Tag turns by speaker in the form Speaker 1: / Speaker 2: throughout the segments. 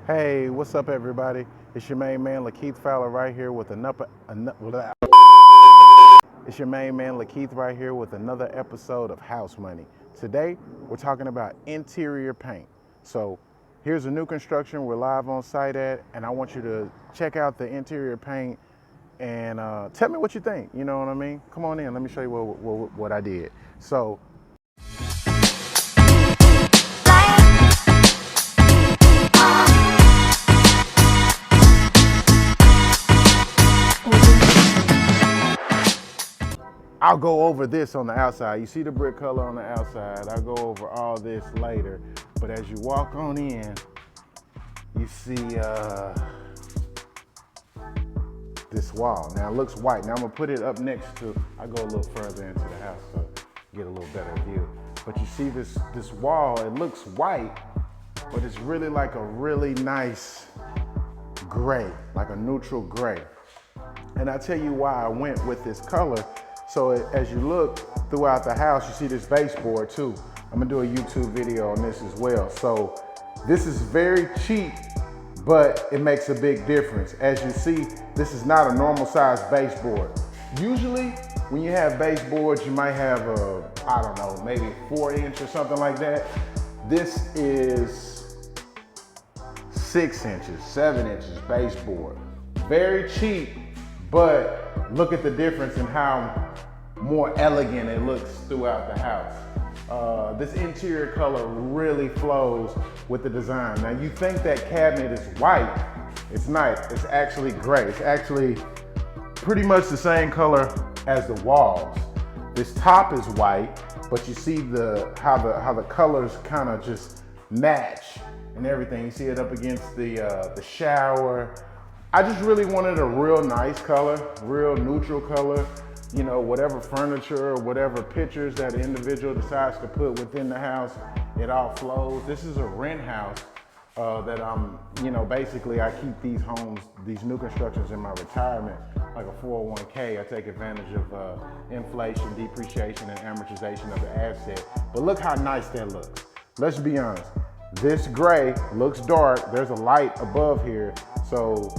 Speaker 1: Hey, what's up, everybody? It's your main man, Lakeith Fowler, right here with another. It's your main man, Lakeith, right here with another episode of House Money. Today, we're talking about interior paint. So, here's a new construction we're live on site at, and I want you to check out the interior paint and tell me what you think. You know what I mean? Come on in. Let me show you what I did. So. I'll go over this on the outside. You see the brick color on the outside. I'll go over all this later. But as you walk on in, you see this wall. Now it looks white. Now I'm gonna put it up next to, I'll go a little further into the house to get a little better view. But you see this wall, it looks white, but it's really like a really nice gray, like a neutral gray. And I'll tell you why I went with this color. So as you look throughout the house, you see this baseboard too. I'm gonna do a YouTube video on this as well. So this is very cheap, but it makes a big difference. As you see, this is not a normal size baseboard. Usually when you have baseboards, you might have a, I don't know, maybe 4-inch or something like that. This is 6 inches, 7 inches baseboard. Very cheap, but look at the difference in how more elegant it looks throughout the house. This interior color really flows with the design. Now you think that cabinet is white, it's not, it's actually gray. It's actually pretty much the same color as the walls. This top is white, but you see how the colors kind of just match and everything. You see it up against the shower. I just really wanted a real nice color, real neutral color. You know, whatever furniture or whatever pictures that an individual decides to put within the house, it all flows. This is a rent house that I'm, you know, basically I keep these homes, these new constructions in my retirement, like a 401k. I take advantage of inflation, depreciation, and amortization of the asset. But look how nice that looks. Let's be honest. This gray looks dark. There's a light above here. So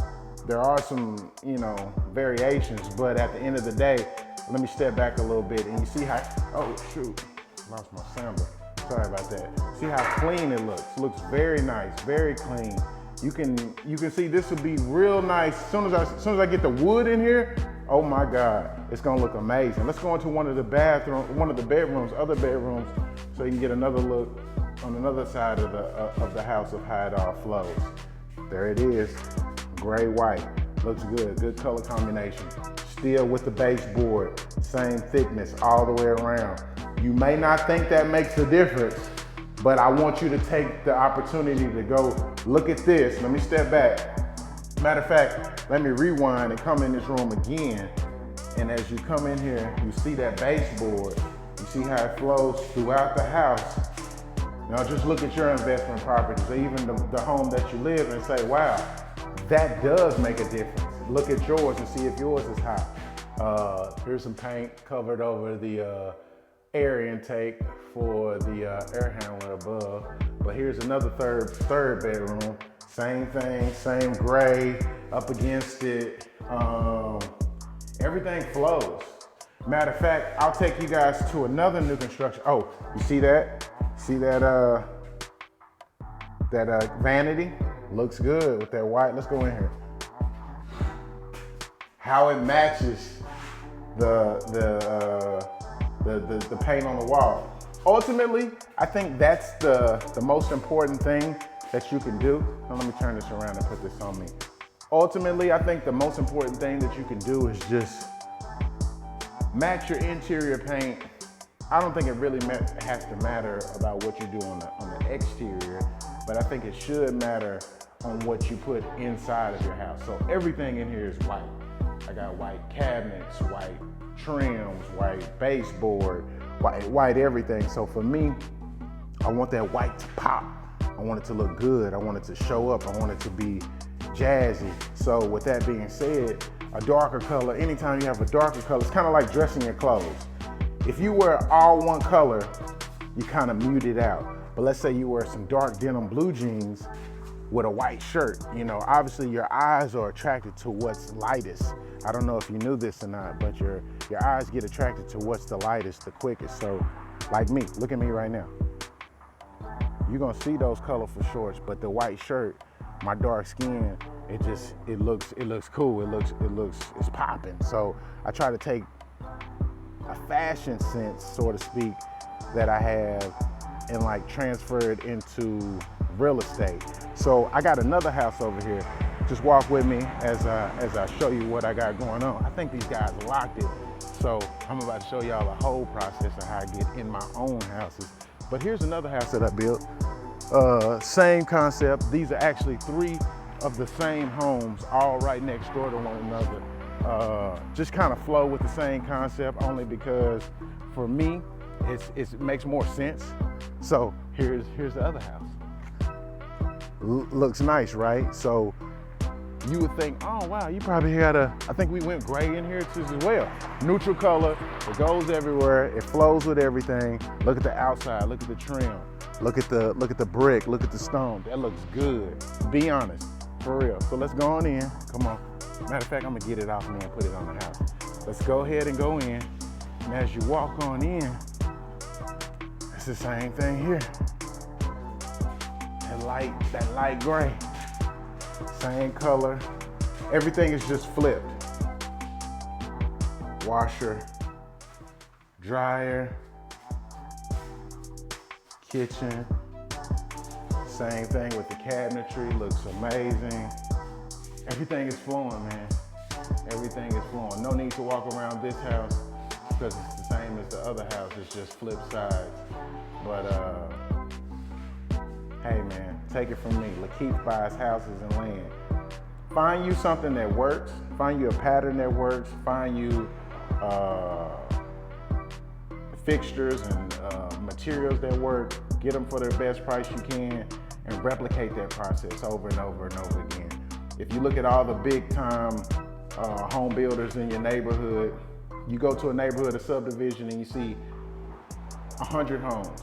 Speaker 1: there are some, you know, variations, but at the end of the day, let me step back a little bit and you see how, oh shoot, lost my sampler. Sorry about that. See how clean it looks. Looks very nice, very clean. You can see this will be real nice. As soon as I get the wood in here, oh my God, it's gonna look amazing. Let's go into one of the bedrooms, other bedrooms, so you can get another look on another side of the house of how it all flows. There it is. Gray, white, looks good, good color combination. Still with the baseboard, same thickness all the way around. You may not think that makes a difference, but I want you to take the opportunity to go look at this. Let me step back. Matter of fact, let me rewind and come in this room again. And as you come in here, you see that baseboard. You see how it flows throughout the house. Now just look at your investment properties, or even the home that you live in, and say, wow, that does make a difference. Look at yours and see if yours is hot. Here's some paint covered over the air intake for the air handler above. But here's another third bedroom. Same thing, same gray up against it. Everything flows. Matter of fact, I'll take you guys to another new construction. Oh, you see that? See that vanity? Looks good with that white. Let's go in here. How it matches the paint on the wall. Ultimately, I think that's the most important thing that you can do. Now let me turn this around and put this on me. Ultimately, I think the most important thing that you can do is just match your interior paint. I don't think it really has to matter about what you do on the exterior, but I think it should matter on what you put inside of your house. So everything in here is white. I got white cabinets, white trims, white baseboard, white everything. So for me, I want that white to pop. I want it to look good. I want it to show up. I want it to be jazzy. So with that being said, a darker color, anytime you have a darker color, it's kind of like dressing your clothes. If you wear all one color, you kind of mute it out. But let's say you wear some dark denim blue jeans, with a white shirt. You know, obviously your eyes are attracted to what's lightest. I don't know if you knew this or not, but your eyes get attracted to what's the lightest, the quickest. So like me, look at me right now. You're gonna see those colorful shorts, but the white shirt, my dark skin, it looks cool. It's popping. So I try to take a fashion sense, so to speak, that I have and like transfer it into real estate. So I got another house over here. Just walk with me as I show you what I got going on. I think these guys locked it. So I'm about to show y'all the whole process of how I get in my own houses. But here's another house that I built. Same concept. These are actually 3 of the same homes, all right next door to one another. Just kind of flow with the same concept, only because for me, it makes more sense. So here's the other house. Looks nice, right? So you would think, oh wow, you probably had I think we went gray in here too as well. Neutral color, it goes everywhere, it flows with everything. Look at the outside, look at the trim, look at the brick, look at the stone. That looks good. Be honest, for real. So let's go on in, come on. Matter of fact, I'm gonna get it off me and put it on the house. Let's go ahead and go in. And as you walk on in, it's the same thing here. That light gray. Same color. Everything is just flipped. Washer, dryer, kitchen. Same thing with the cabinetry, looks amazing. Everything is flowing, man. Everything is flowing. No need to walk around this house because it's the same as the other house, it's just flip sides. But hey man, take it from me. Lakeith buys houses and land. Find you something that works, find you a pattern that works, find you fixtures and materials that work, get them for the best price you can, and replicate that process over and over and over again. If you look at all the big time home builders in your neighborhood, you go to a neighborhood, a subdivision, and you see 100 homes.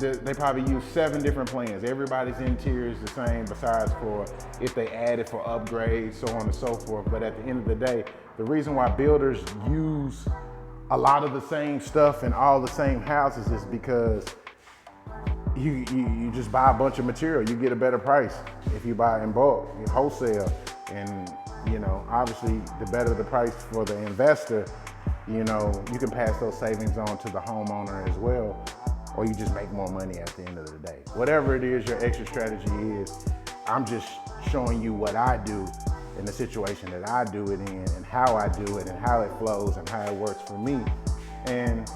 Speaker 1: They probably use 7 different plans. Everybody's interior is the same, besides for if they added for upgrades, so on and so forth. But at the end of the day, the reason why builders use a lot of the same stuff in all the same houses is because you just buy a bunch of material. You get a better price if you buy in bulk, you wholesale. And you know, obviously the better the price for the investor, you know, you can pass those savings on to the homeowner as well, or you just make more money at the end of the day. Whatever it is your exit strategy is, I'm just showing you what I do in the situation that I do it in, and how I do it, and how it flows, and how it works for me. And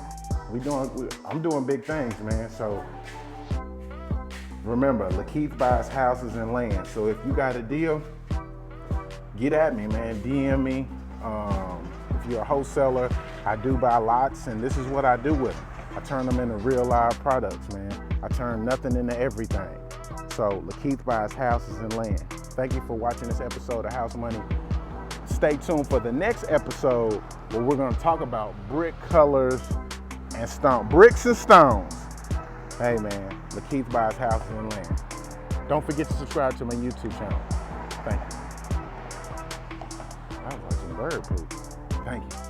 Speaker 1: I'm doing big things, man. So remember, Lakeith buys houses and land. So if you got a deal, get at me, man. DM me. If you're a wholesaler, I do buy lots, and this is what I do with them. I turn them into real live products, man. I turn nothing into everything. So Lakeith buys houses and land. Thank you for watching this episode of House Money. Stay tuned for the next episode where we're gonna talk about brick colors and bricks and stones. Hey man, Lakeith buys houses and land. Don't forget to subscribe to my YouTube channel. Thank you. I was watching bird poop. Thank you.